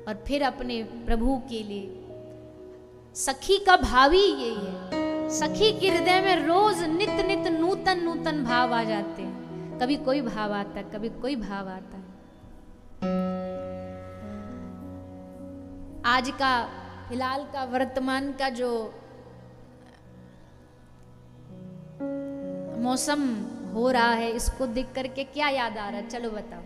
और फिर अपने प्रभु के लिए। सखी का भाव ही यही है। सखी के हृदय में रोज नित नित नूतन नूतन भाव आ जाते हैं। कभी कोई भाव आता है, कभी कोई भाव आता है। आज का फिलहाल का वर्तमान का जो मौसम हो रहा है, इसको देख करके क्या याद आ रहा है? चलो बताओ।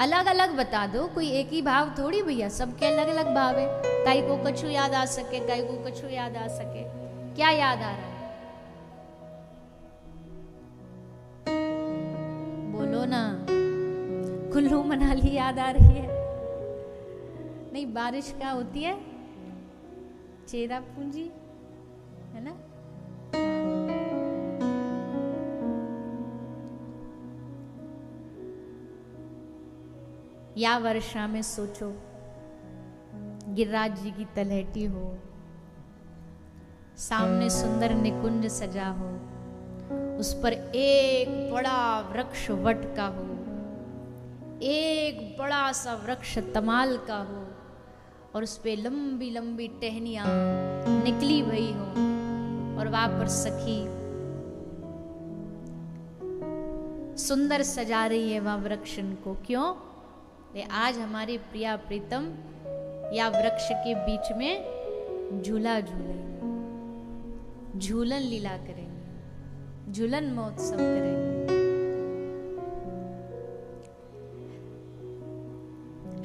अलग अलग बता दो, कोई एक ही भाव थोड़ी भैया, सबके अलग अलग भाव है। काई को कछु याद आ सके, काई को कछु याद आ सके। क्या याद आ रहा है? बोलो ना। कुल्लू मनाली याद आ रही है? नहीं, बारिश क्या होती है? चेरापूंजी, है ना? या वर्षा में सोचो गिरिराज जी की तलहटी हो, सामने सुंदर निकुंज सजा हो, उस पर एक बड़ा वृक्ष वट का हो, एक बड़ा सा वृक्ष तमाल का हो, और उस पे लंबी लंबी टहनियां निकली भई हो, और वहां पर सखी सुंदर सजा रही है वहां वृक्षन को। क्यों? आज हमारे प्रिया प्रीतम या वृक्ष के बीच में झूला झूलेंगे, झूलन लीला करेंगे, झूलन महोत्सव करेंगे।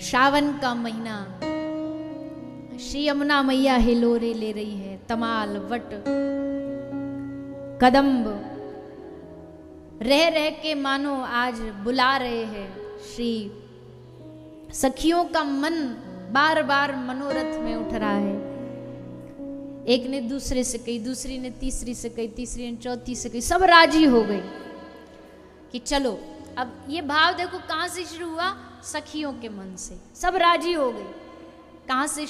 श्रावण का महीना, श्री यमुना मैया हिलोरे ले रही है। तमाल, वट, कदम्ब रह रह के मानो आज बुला रहे हैं। श्री सखियों का मन बार बार मनोरथ में उठ रहा है। एक ने दूसरे से कही, दूसरी ने तीसरी से कही, तीसरी ने चौथी से कही, सब राजी हो गई कि चलो। अब ये भाव देखो कहां से शुरू हुआ? सखियों के मन से। सब राजी हो गई। कहां से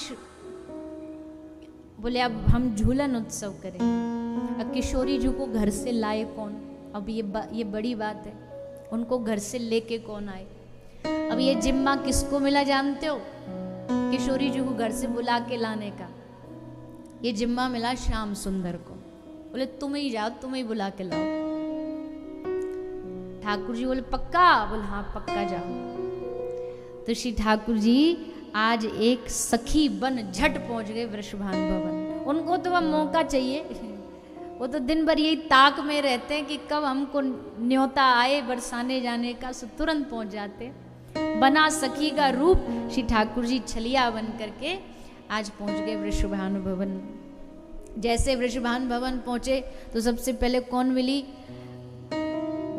बोले अब हम झूलन उत्सव करेंगे। अब किशोरी जी को घर से लाए कौन? अब ये बड़ी बात है, उनको घर से लेके कौन आए? अब ये जिम्मा किसको मिला जानते हो? किशोरी जी को घर से बुला के लाने का ये जिम्मा मिला श्याम सुंदर को। बोले तुम ही जाओ, तुम ही बुला के लाओ। ठाकुर जी बोले पक्का? बोले हाँ पक्का जाओ। तो श्री ठाकुर जी आज एक सखी बन झट पहुंच गए वृषभान भवन। उनको तो वह मौका चाहिए, वो तो दिन भर यही ताक में रहते हैं कि कब हमको न्योता आए बरसाने जाने का, सो तुरंत पहुंच जाते। बना सखी का रूप श्री ठाकुर जी छलिया बन करके आज पहुंच गए वृषभान भवन। जैसे वृषभान भवन पहुंचे तो सबसे पहले कौन मिली?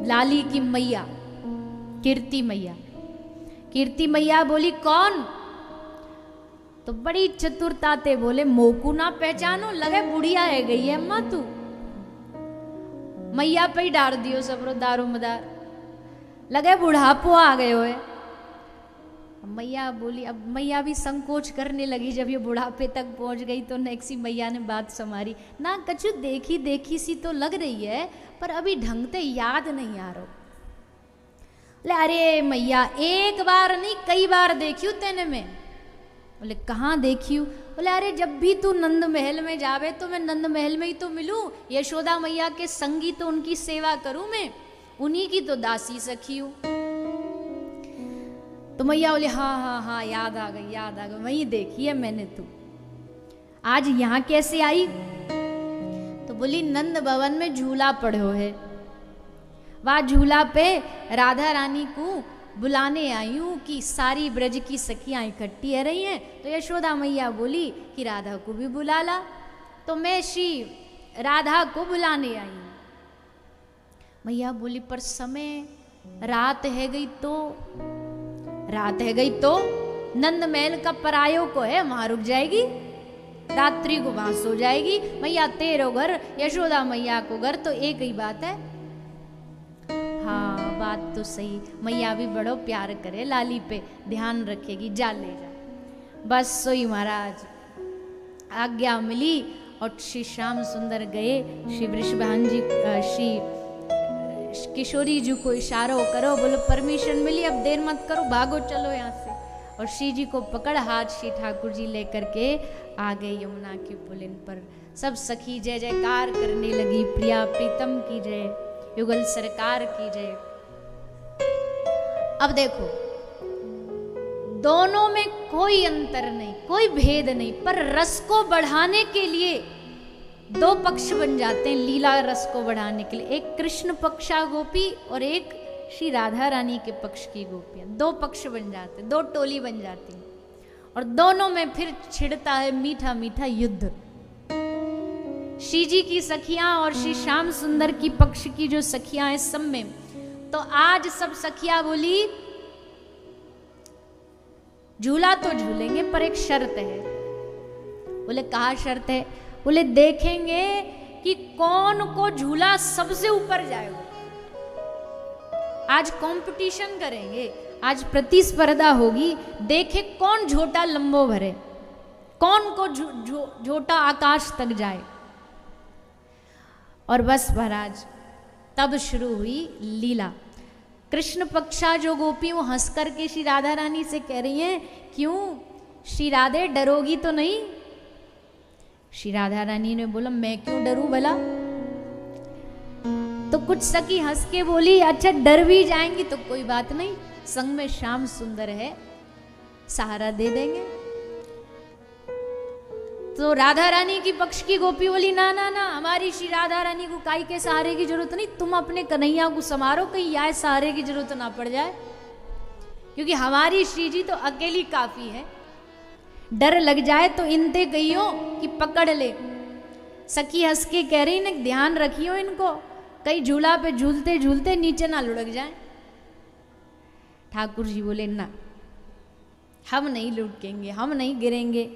लाली की मैया, कीर्ति मैया। कीर्ति मैया बोली कौन? तो बड़ी चतुरता ते बोले मोकू ना पहचानो, लगे बुढ़िया है गई है अम्मा तू। मैया पे ही डार दियो सबरो दारोमदार, लगे बुढ़ापो आ गए हो। मैया बोली, अब मैया भी संकोच करने लगी। जब ये बुढ़ापे तक पहुंच गई तो नेक्सी मैया ने बात संभारी ना, कछु देखी देखी सी तो लग रही है पर अभी ढंग से याद नहीं आ रहा। बोले अरे मैया एक बार नहीं कई बार देखी तेने में। बोले कहाँ देखी? बोले अरे जब भी तू नंद महल में जावे तो मैं नंद महल में ही तो मिलूं, यशोदा मैया के संगी तो उनकी सेवा करूं, मैं उन्हीं की तो दासी सखी हूं। तो मैया बोले हाँ हाँ हाँ याद आ गई, याद आ गई, वही देखी है मैंने। तू आज यहाँ कैसे आई? तो बोली नंद भवन में झूला पड़ो है, वह झूला पे राधा रानी को बुलाने आई हूँ कि सारी ब्रज की सखियां इकट्ठी है रही हैं। तो यशोदा मैया बोली कि राधा को भी बुला ला। तो मैं श्री राधा को बुलाने आई हूँ। मैया बोली पर समय रात है गई तो? रात है गई तो नंद महल का परायो को है, वहां रुक जाएगी, रात्रि को वहां सो जाएगी। मैया तेरो घर, यशोदा मैया को घर, तो एक ही बात है। हाँ बात तो सही, मैया भी बड़ो प्यार करे, लाली पे ध्यान रखेगी, जा ले जा। बस सोई महाराज आज्ञा मिली और श्री श्याम सुंदर गए श्री वृषभान जी, श्री किशोरी जी को इशारो करो, बोलो परमिशन मिली, अब देर मत करो, भागो चलो यहाँ से। और श्री जी को पकड़ हाथ श्री ठाकुर जी लेकर के आ गए यमुना के पुलिन पर। सब सखी जय जयकार करने लगी, प्रिया प्रीतम की जय, युगल सरकार की जय। अब देखो दोनों में कोई अंतर नहीं, कोई भेद नहीं, पर रस को बढ़ाने के लिए दो पक्ष बन जाते हैं। लीला रस को बढ़ाने के लिए एक कृष्ण पक्षा गोपी और एक श्री राधा रानी के पक्ष की गोपियां, दो पक्ष बन जाते, दो टोली बन जाती, और दोनों में फिर छिड़ता है मीठा मीठा युद्ध। श्री जी की सखियां और श्री श्याम सुंदर की पक्ष की जो सखियां हैं सब में, तो आज सब सखियां बोली झूला तो झूलेंगे पर एक शर्त है। बोले कहा शर्त है? बोले देखेंगे कि कौन को झूला सबसे ऊपर जाएगा। आज कंपटीशन करेंगे, आज प्रतिस्पर्धा होगी, देखे कौन झोटा लंबो भरे, कौन को झोटा आकाश तक जाए। और बस महाराज तब शुरू हुई लीला। कृष्ण पक्षा जो गोपी वो हंस करके श्री राधा रानी से कह रही हैं, क्यों श्री राधे डरोगी तो नहीं? श्री राधा रानी ने बोला मैं क्यों डरूं भला? तो कुछ सखी हंस के बोली अच्छा डर भी जाएंगी तो कोई बात नहीं, संग में श्याम सुंदर है, सहारा दे देंगे। तो राधा रानी की पक्ष की गोपी बोली ना ना ना, हमारी श्री राधा रानी को काई के सहारे की जरूरत नहीं, तुम अपने कन्हैया को संवारो, कहीं यार सहारे की जरूरत ना पड़ जाए, क्योंकि हमारी श्री जी तो अकेली काफी है। डर लग जाए तो इनते कहियो कि पकड़ ले। सखी हंस के कह रही ना ध्यान रखियो इनको, कहीं झूला पे झूलते झूलते नीचे ना लुढ़क जाए। ठाकुर जी बोले ना, हम नहीं लुढ़केंगे, हम नहीं गिरेंगे।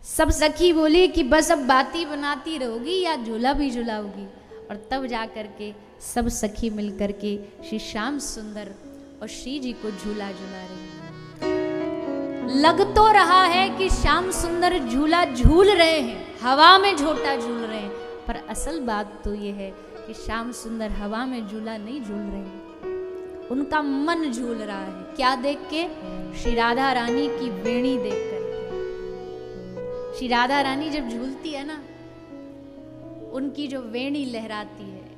सब सखी बोली कि बस अब बाती बनाती रहोगी या झूला भी झूलाओगी। और तब जा करके सब सखी मिल करके श्री श्याम सुंदर और श्री जी को झूला झूला रहे। लग तो रहा है कि श्याम सुंदर झूला झूल रहे हैं, हवा में झोटा झूल रहे हैं, पर असल बात तो ये है कि श्याम सुंदर हवा में झूला नहीं झूल रहे हैं, उनका मन झूल रहा है। क्या देख के? श्री राधा रानी की वेणी देख कर। श्री राधा रानी जब झूलती है ना, उनकी जो वेणी लहराती है,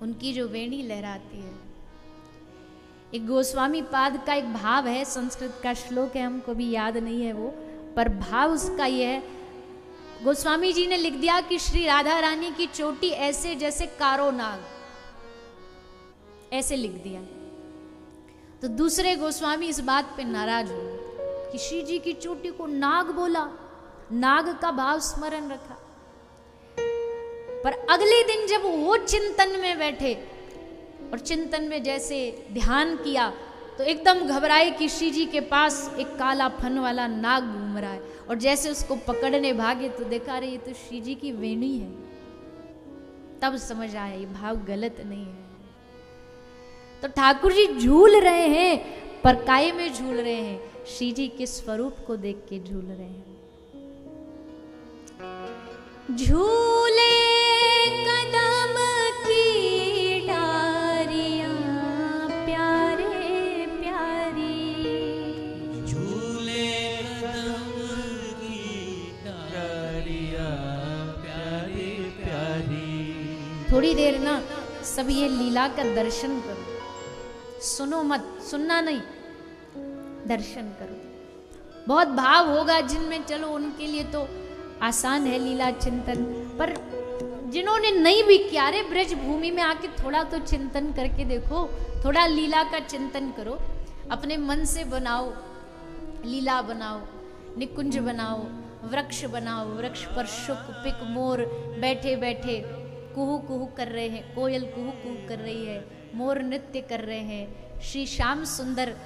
उनकी जो वेणी लहराती है। एक गोस्वामी पाद का एक भाव है, संस्कृत का श्लोक है, हमको भी याद नहीं है वो, पर भाव उसका ये है, गोस्वामी जी ने लिख दिया कि श्री राधा रानी की चोटी ऐसे जैसे कारो नाग, ऐसे लिख दिया। तो दूसरे गोस्वामी इस बात पे नाराज हुए कि श्री जी की चोटी को नाग बोला, नाग का भाव स्मरण रखा। पर अगले दिन जब वो चिंतन में बैठे और चिंतन में जैसे ध्यान किया तो एकदम घबराए कि श्री जी के पास एक काला फन वाला नाग घूम रहा है, और जैसे उसको पकड़ने भागे तो देखा रही तो श्री जी की वेणी है। तब समझ आया ये भाव गलत नहीं है। तो ठाकुर जी झूल रहे हैं, पर काय में झूल रहे हैं? श्री जी के स्वरूप को देख के झूल रहे हैं। झूले कदम की डारियां प्यारे प्यारी, झूले कदम की डारियां प्यारी प्यारी। थोड़ी देर ना सब ये लीला का दर्शन करो, सुनो मत, सुनना नहीं, दर्शन करो। बहुत भाव होगा जिनमें, चलो उनके लिए तो आसान है लीला चिंतन, पर जिन्होंने नहीं भी किया, अरे ब्रज भूमि में आके थोड़ा तो चिंतन करके देखो, थोड़ा लीला का चिंतन करो, अपने मन से बनाओ, लीला बनाओ, निकुंज बनाओ, वृक्ष बनाओ, वृक्ष पर शुक पिक मोर बैठे बैठे कुहू कुहू कर रहे हैं, कोयल कुहू कुहू कर रही है, मोर नृत्य कर रहे हैं। श्री श्याम सुंदर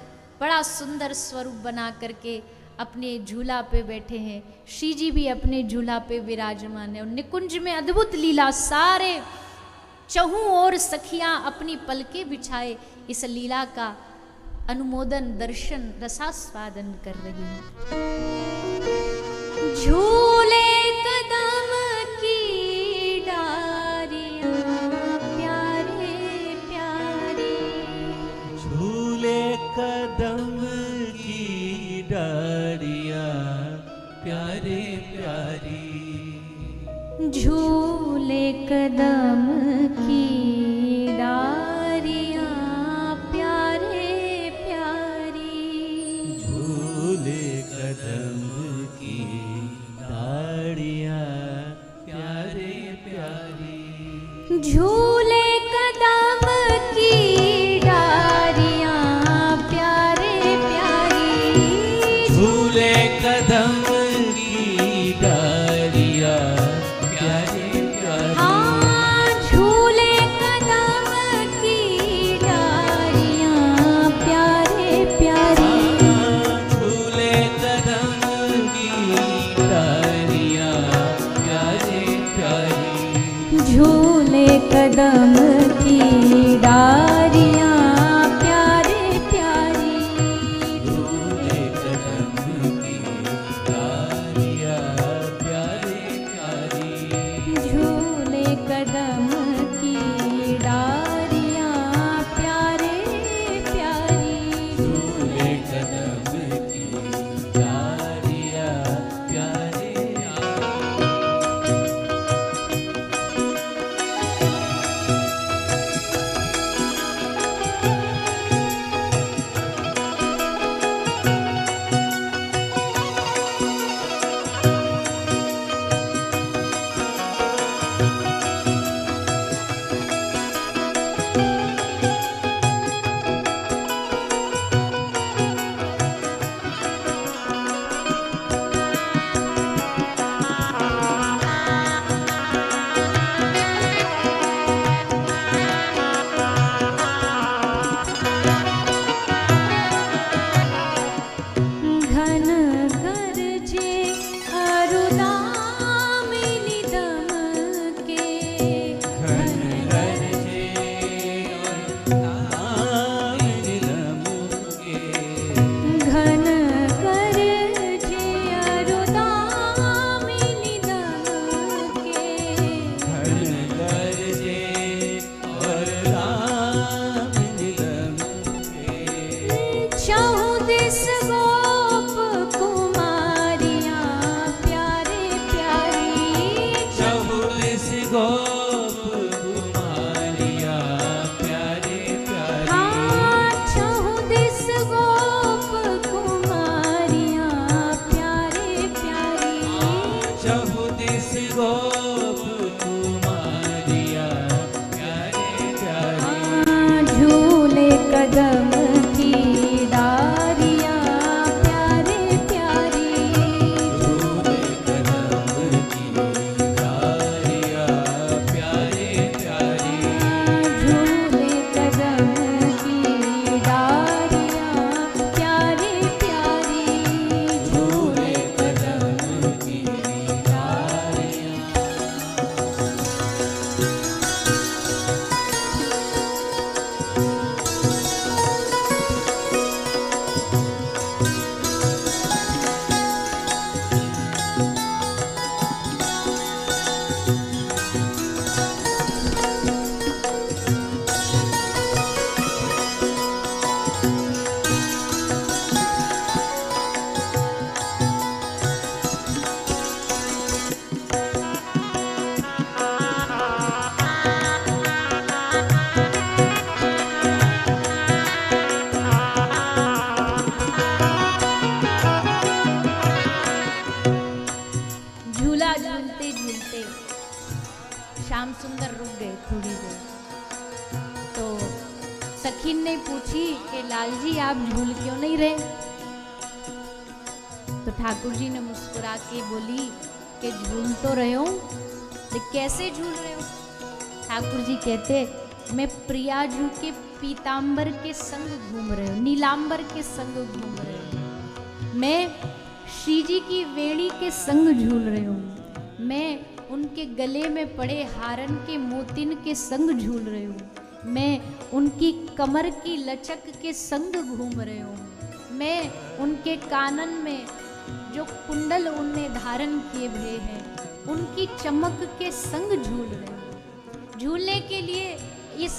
बड़ा सुंदर स्वरूप बना करके अपने झूला पे बैठे हैं, श्री जी भी अपने झूला पे विराजमान है, और निकुंज में अद्भुत लीला, सारे चहु और सखियां अपनी पलके बिछाए इस लीला का अनुमोदन, दर्शन, रसास्वादन कर रही हैं। झूले कदम की डारियां प्यारे कदम की डारियां प्यारे प्यारी, झूले कदम की डारियां प्यारे प्यारी, झूले कदम की डारियां प्यारे प्यारी, झूले कदम की डारियां प्यारे प्यारी, झूले कदम की डारियां प्यारे प्यारी, हाँ झूले कदम की डारियां प्यारे प्यारी, झूले कदम की डारियां प्यारे प्यारी, झूले कदम की डारियां प्यारे प्यारी, झूले कदम की डारियां प्यारे प्यारी, झूले कदम की डारियां प्यारे प्यारी, झूले कदम की डारियां प्यारे घन गरजे अरुदामिनी दमके, घन गरजे दामिनी दमके, घन गरजे अरुदामिनी दमके, घन गरजे और दामिनी दमके, चहुँ दिस गोप कुमारियां प्यारे प्यारी, चहुदिस गोप कुमारियां प्यारे प्यारी, हाँ चहुँ दिस गोप कुमारियां प्यारे प्यारी, चहुदिस गोप कुमारियां प्यारे प्यारी, झूले कदम की डारियां प्यारे प्यारी, झूले कदम की डारियां प्यारे प्यारी, झूले कदम की डारियां प्यारे प्यारी, झूले कदम की डारियां झूला झूलते झूलते श्याम सुंदर रुक गए थोड़ी देर। तो सखीन ने पूछी कि लाल जी आप झूल क्यों नहीं रहे? तो ठाकुर जी ने मुस्कुरा के बोली कि झूल तो रहे हो, तो कैसे झूल रहे हो? ठाकुर जी कहते मैं प्रियाजू के पीतांबर के संग घूम रहे हो, नीलांबर के संग घूम रहे हो, मैं श्री जी की वेणी के संग झूल रहे हूँ, मैं उनके गले में पड़े हारन के मोतिन के संग झूल रहे हूँ, मैं उनकी कमर की लचक के संग घूम रहे हूँ, मैं उनके कानन में जो कुंडल उनने धारण किए हुए हैं उनकी चमक के संग झूल रहे हूँ। झूलने के लिए इस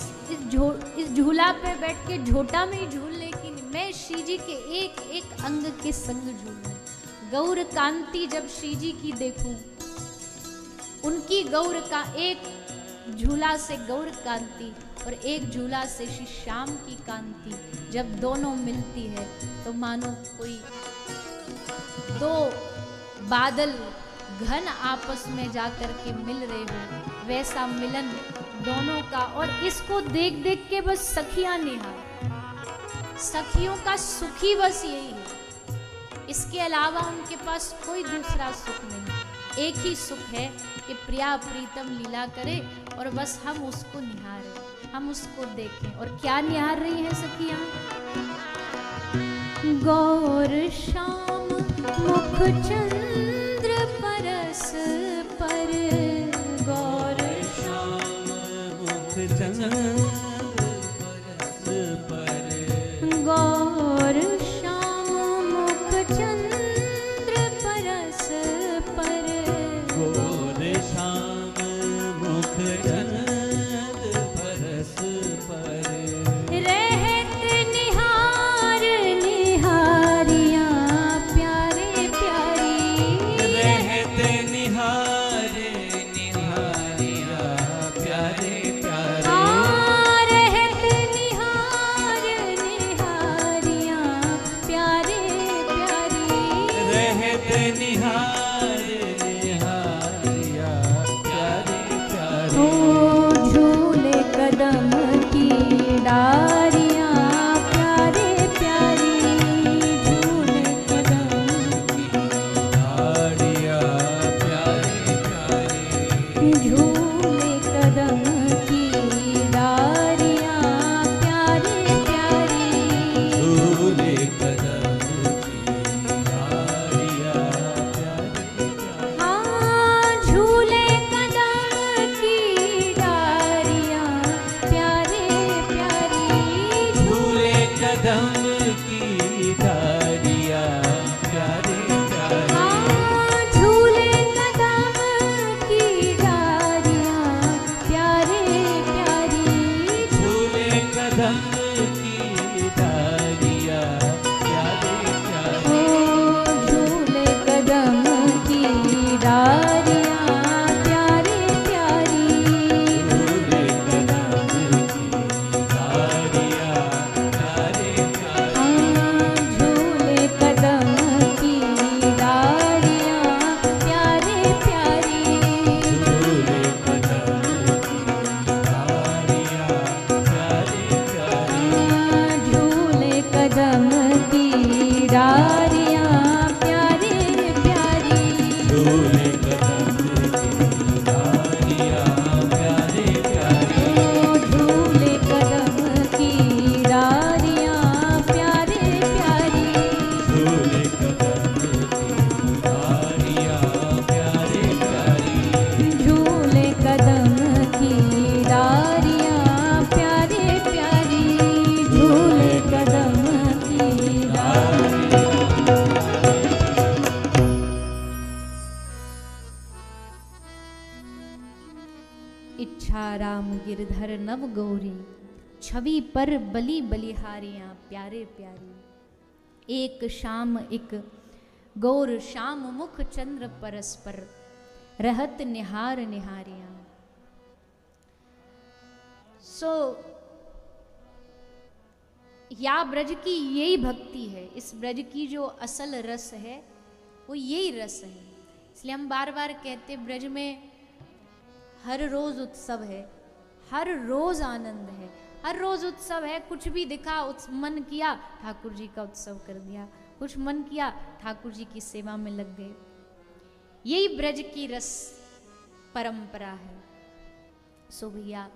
झूला पे बैठ के झोटा में ही झूलने की मैं श्री जी के एक एक अंग के संग झूलूं। गौर कांति जब श्री जी की देखूं, उनकी गौर का एक झूला से गौर कांति और एक झूला से श्री श्याम की कांति जब दोनों मिलती है तो मानो कोई दो बादल घन आपस में जाकर के मिल रहे हो, वैसा मिलन दोनों का। और इसको देख देख के बस सखियां निहार, सखियों का सुख ही बस यही है, इसके अलावा उनके पास कोई दूसरा सुख नहीं। एक ही सुख है कि प्रिया प्रीतम लीला करे और बस हम उसको निहारें, हम उसको देखें। और क्या निहार रही हैं सखियां? गौर श्याम मुख चंद्र परस पर, गौर श्याम मुख चंद्र परस पर, गौर श्याम मुख चंद्र परस पर, गौर श्याम मुख चंद्र परस पर, रहत निहार निहारियां प्यारे प्यारी, रहत निहार निहारिया प्यारे प्यारे, रहत निहार निहारियां प्यारे प्यारी, रहत निहार निहारिया प्यारे प्यारे, ओ झूले कदम की डारियां प्यारे प्यारी, झूले कदम निहारिया प्यारे प्यारे, झूले कदम की डारियां प्यारे प्यारी, झूले कदम की निहारिया प्यारे प्यारे, हाँ झूले कदम की डारियां प्यारे प्यारी, झूले कदम की डारिया प्यारे प्यारे, हाँ झूले कदम की डारियां प्यारे प्यारी, झूले कदम की डारिया प्यारे प्यारे, ओ झूले कदम की डारियां प्यारे प्यारी, झूले कदम की डारिया प्यारे प्यारे, हाँ झूले कदम की डारियां प्यारे प्यारी, झूले कदम की डारिया प्यारे प्यारे, हाँ झूले कदम की डारियां प्यारे प्यारी, झूले कदम की डारिया प्यारे प्यारे, ओ झूले कदम की डारियां प्यारे प्यारी, झूले कदम की डारिया प्यारे प्यारे, झूले कदम की डारियां प्यारे प्यारी, झूले कदम की डारियां। इच्छा राम गिरधर नव गौरी, छवि पर बलि बलिहारियां प्यारे प्यारी, एक शाम एक गौर श्याम मुख चंद्र परस पर, रहत निहार निहारियां। सो या ब्रज की यही भक्ति है, इस ब्रज की जो असल रस है वो यही रस है। इसलिए हम बार बार कहते ब्रज में हर रोज उत्सव है, हर रोज आनंद है, हर रोज उत्सव है। कुछ भी दिखा मन किया ठाकुर जी का उत्सव कर दिया, कुछ मन किया ठाकुर जी की सेवा में लग गए। यही ब्रज की रस परंपरा है। सो भैया